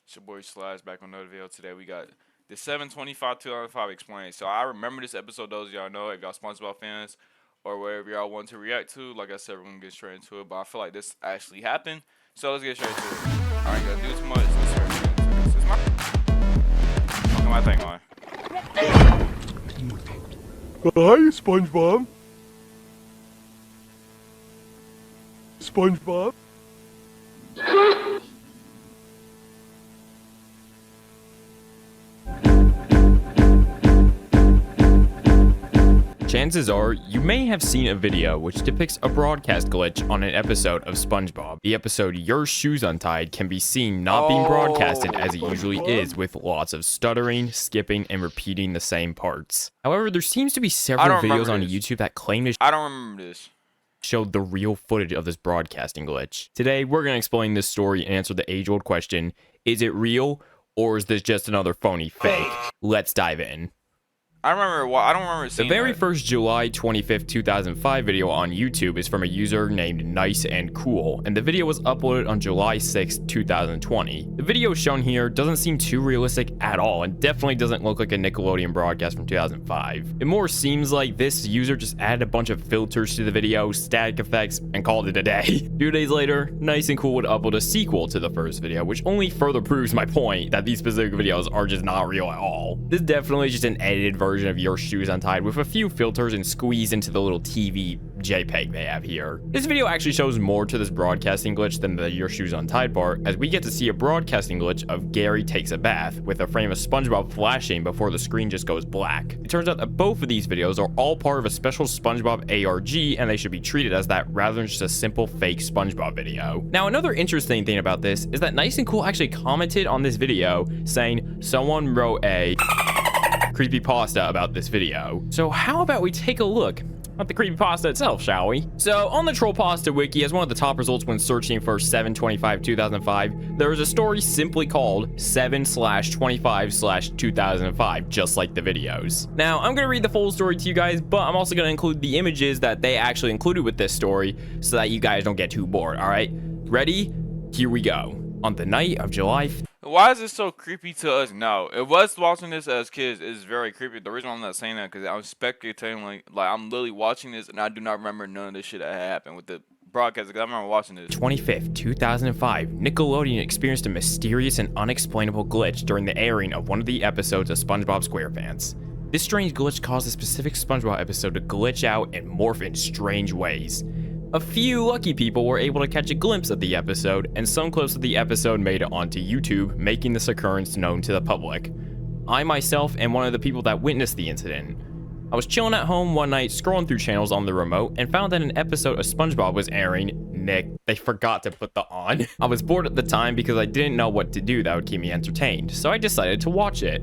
It's your boy Slash back on another video. Today we got the 7/25/2005 explained. So I remember this episode. Those of y'all know, if y'all SpongeBob fans or wherever y'all want to react to, like I said, we're gonna get straight into it. But I feel like this actually happened, so let's get straight to it. I ain't gonna do too much. Let's start into this. Is my thing on? Hi, SpongeBob. SpongeBob. Chances are, you may have seen a video which depicts a broadcast glitch on an episode of SpongeBob. The episode Your Shoes Untied can be seen not being broadcasted as it usually is, with lots of stuttering, skipping, and repeating the same parts. However, there seems to be several videos on YouTube that claim to I don't remember this. Show the real footage of this broadcasting glitch. Today, we're going to explain this story and answer the age-old question, is it real, or is this just another phony fake? Let's dive in. I don't remember seeing The very that. first July 25th, 2005 video on YouTube is from a user named Nice and Cool, and the video was uploaded on July 6th, 2020. The video shown here doesn't seem too realistic at all, and definitely doesn't look like a Nickelodeon broadcast from 2005. It more seems like this user just added a bunch of filters to the video, static effects, and called it a day. 2 days later, Nice and Cool would upload a sequel to the first video, which only further proves my point that these specific videos are just not real at all. This is definitely just an edited version of Your Shoes Untied with a few filters and squeezed into the little TV JPEG they have here. This video actually shows more to this broadcasting glitch than the Your Shoes Untied part, as we get to see a broadcasting glitch of Gary takes a bath, with a frame of SpongeBob flashing before the screen just goes black. It turns out that both of these videos are all part of a special SpongeBob ARG, and they should be treated as that rather than just a simple fake SpongeBob video. Now, another interesting thing about this is that Nice and Cool actually commented on this video saying someone wrote a creepypasta about this video. So how about we take a look at the creepypasta itself, shall we? So on the Trollpasta wiki, as one of the top results when searching for 7/25/2005, there is a story simply called 7/25/2005, just like the videos. Now, I'm gonna read the full story to you guys, but I'm also gonna include the images that they actually included with this story so that you guys don't get too bored, all right? Ready? Here we go. On the night of July Why is it so creepy to us now? It was watching this as kids. It's very creepy. The reason why I'm not saying that because I'm speculating, like I'm literally watching this and I do not remember none of this shit that had happened with the broadcast. Because I remember watching this. 25th, 2005, Nickelodeon experienced a mysterious and unexplainable glitch during the airing of one of the episodes of SpongeBob SquarePants. This strange glitch caused a specific SpongeBob episode to glitch out and morph in strange ways. A few lucky people were able to catch a glimpse of the episode, and some clips of the episode made it onto YouTube, making this occurrence known to the public. I myself am one of the people that witnessed the incident. I was chilling at home one night, scrolling through channels on the remote, and found that an episode of SpongeBob was airing. Nick, they forgot to put the on. I was bored at the time because I didn't know what to do that would keep me entertained, so I decided to watch it.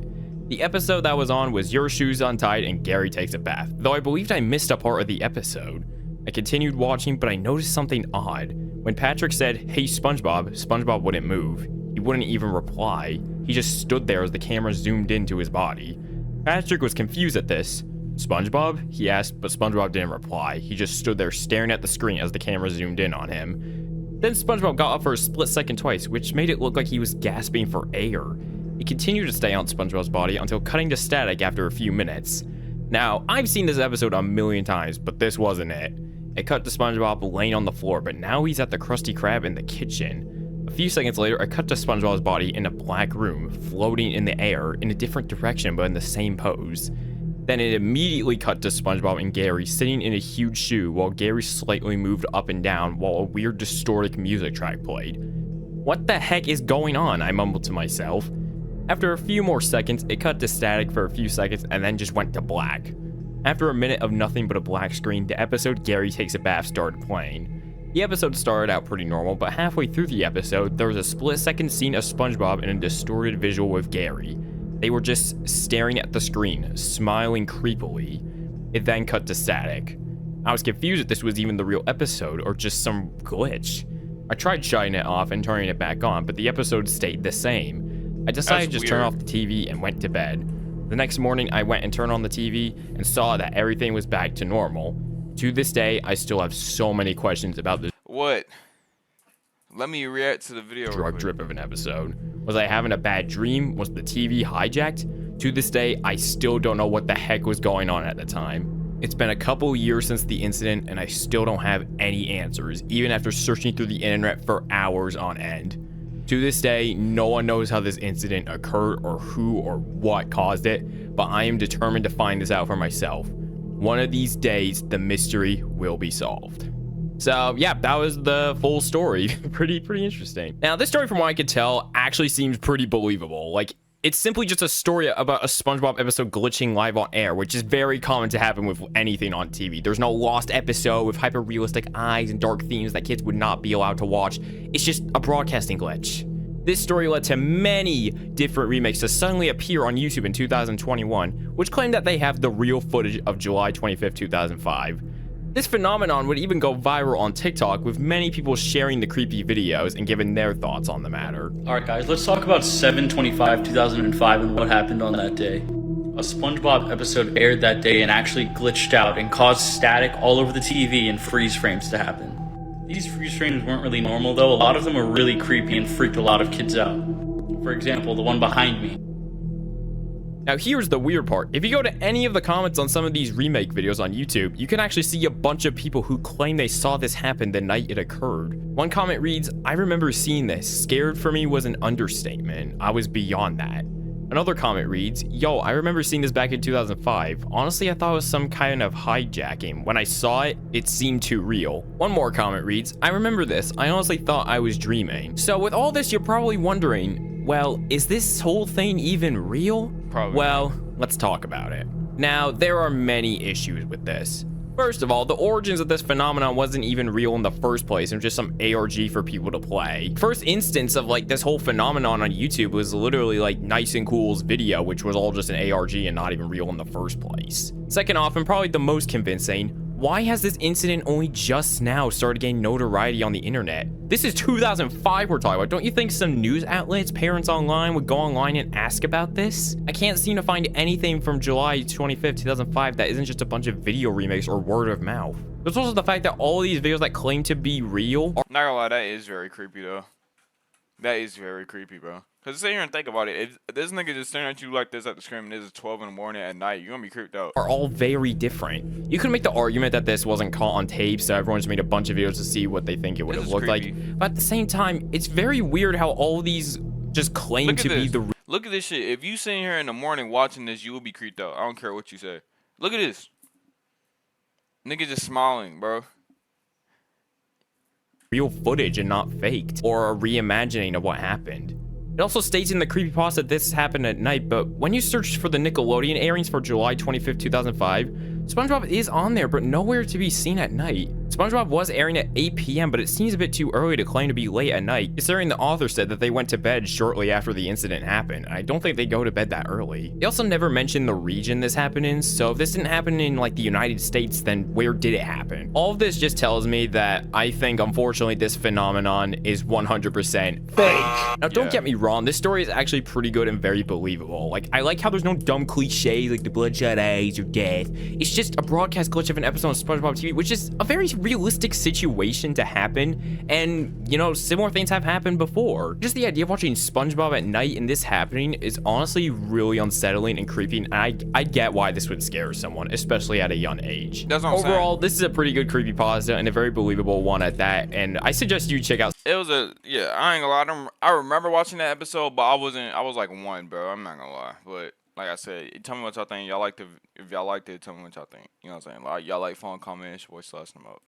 The episode that was on was Your Shoes Untied and Gary Takes a Bath, though I believed I missed a part of the episode. I continued watching, but I noticed something odd. When Patrick said, "Hey SpongeBob," SpongeBob wouldn't move. He wouldn't even reply. He just stood there as the camera zoomed into his body. Patrick was confused at this. "SpongeBob?" he asked, but SpongeBob didn't reply. He just stood there staring at the screen as the camera zoomed in on him. Then SpongeBob got up for a split second twice, which made it look like he was gasping for air. He continued to stay on SpongeBob's body until cutting to static after a few minutes. Now, I've seen this episode a million times, but this wasn't it. It cut to SpongeBob laying on the floor, but now he's at the Krusty Krab in the kitchen. A few seconds later, it cut to SpongeBob's body in a black room, floating in the air in a different direction but in the same pose. Then it immediately cut to SpongeBob and Gary sitting in a huge shoe while Gary slightly moved up and down while a weird distorted music track played. "What the heck is going on?" I mumbled to myself. After a few more seconds, it cut to static for a few seconds and then just went to black. After a minute of nothing but a black screen, the episode Gary Takes a Bath started playing. The episode started out pretty normal, but halfway through the episode, there was a split-second scene of SpongeBob in a distorted visual with Gary. They were just staring at the screen, smiling creepily. It then cut to static. I was confused if this was even the real episode or just some glitch. I tried shutting it off and turning it back on, but the episode stayed the same. I decided to just turn off the TV and went to bed. The next morning, I went and turned on the TV and saw that everything was back to normal. To this day, I still have so many questions about this What? Let me react to the video. drug drip of an episode. Was I having a bad dream? Was the TV hijacked? To this day, I still don't know what the heck was going on at the time. It's been a couple years since the incident, and I still don't have any answers, even after searching through the internet for hours on end. To this day, no one knows how this incident occurred or who or what caused it, but I am determined to find this out for myself. One of these days, the mystery will be solved. So yeah, that was the full story. pretty interesting. Now, this story, from what I could tell, actually seems pretty believable. Like, it's simply just a story about a SpongeBob episode glitching live on air, which is very common to happen with anything on TV. There's no lost episode with hyper-realistic eyes and dark themes that kids would not be allowed to watch. It's just a broadcasting glitch. This story led to many different remakes to suddenly appear on YouTube in 2021, which claim that they have the real footage of July 25th, 2005. This phenomenon would even go viral on TikTok, with many people sharing the creepy videos and giving their thoughts on the matter. Alright guys, let's talk about 7/25/2005 and what happened on that day. A SpongeBob episode aired that day and actually glitched out and caused static all over the TV and freeze frames to happen. These freeze frames weren't really normal though, a lot of them were really creepy and freaked a lot of kids out. For example, the one behind me. Now here's the weird part. If you go to any of the comments on some of these remake videos on YouTube, you can actually see a bunch of people who claim they saw this happen the night it occurred. One comment reads, "I remember seeing this. Scared for me was an understatement. I was beyond that." Another comment reads, "Yo, I remember seeing this back in 2005. Honestly, I thought it was some kind of hijacking. When I saw it, it seemed too real." One more comment reads, "I remember this. I honestly thought I was dreaming." So with all this, you're probably wondering, well, is this whole thing even real? Probably. Well, let's talk about it. Now, there are many issues with this. First of all, the origins of this phenomenon wasn't even real in the first place. It was just some ARG for people to play. First instance of like this whole phenomenon on YouTube was literally like Nice and Cool's video, which was all just an ARG and not even real in the first place. Second off, and probably the most convincing, why has this incident only just now started getting notoriety on the internet? This is 2005 we're talking about. Don't you think some news outlets, parents online, would go online and ask about this? I can't seem to find anything from July 25th, 2005 that isn't just a bunch of video remakes or word of mouth. There's also the fact that all of these videos that claim to be real are— Not gonna lie, that is very creepy though. That is very creepy, bro. Cause sit here and think about it. If this nigga just staring at you like this at the screen and this is 12 in the morning at night, you're gonna be creeped out. are all very different. You could make the argument that this wasn't caught on tape, so everyone just made a bunch of videos to see what they think it would have looked like. But at the same time, it's very weird how all these just claim to be the— Look at this shit. If you sitting here in the morning watching this, you will be creeped out. I don't care what you say. Look at this. Nigga just smiling, bro. real footage and not faked, or a reimagining of what happened. It also states in the creepypasta that this happened at night, but when you search for the Nickelodeon airings for July 25th, 2005, SpongeBob is on there, but nowhere to be seen at night. SpongeBob was airing at 8 p.m., but it seems a bit too early to claim to be late at night, considering the author said that they went to bed shortly after the incident happened. I don't think they go to bed that early. They also never mentioned the region this happened in, so if this didn't happen in like the United States, then where did it happen? All of this just tells me that I think, unfortunately, this phenomenon is 100% fake. Now, don't get me wrong, this story is actually pretty good and very believable. Like, I like how there's no dumb cliches like the bloodshot eyes or death. It's just a broadcast glitch of an episode of SpongeBob TV, which is a very realistic situation to happen, and you know, similar things have happened before. Just the idea of watching SpongeBob at night and this happening is honestly really unsettling and creepy, and I get why this would scare someone, especially at a young age. That's what I'm Overall, saying. this is a pretty good creepypasta and a very believable one at that, and I suggest you check out. It was a, yeah, I ain't gonna lie. I remember watching that episode, but I was like one, bro. I'm not gonna lie. But like I said, tell me what y'all think. Y'all liked it. If y'all liked it, tell me what y'all think. You know what I'm saying? Like, y'all like, phone, comment, your boy, slash them out.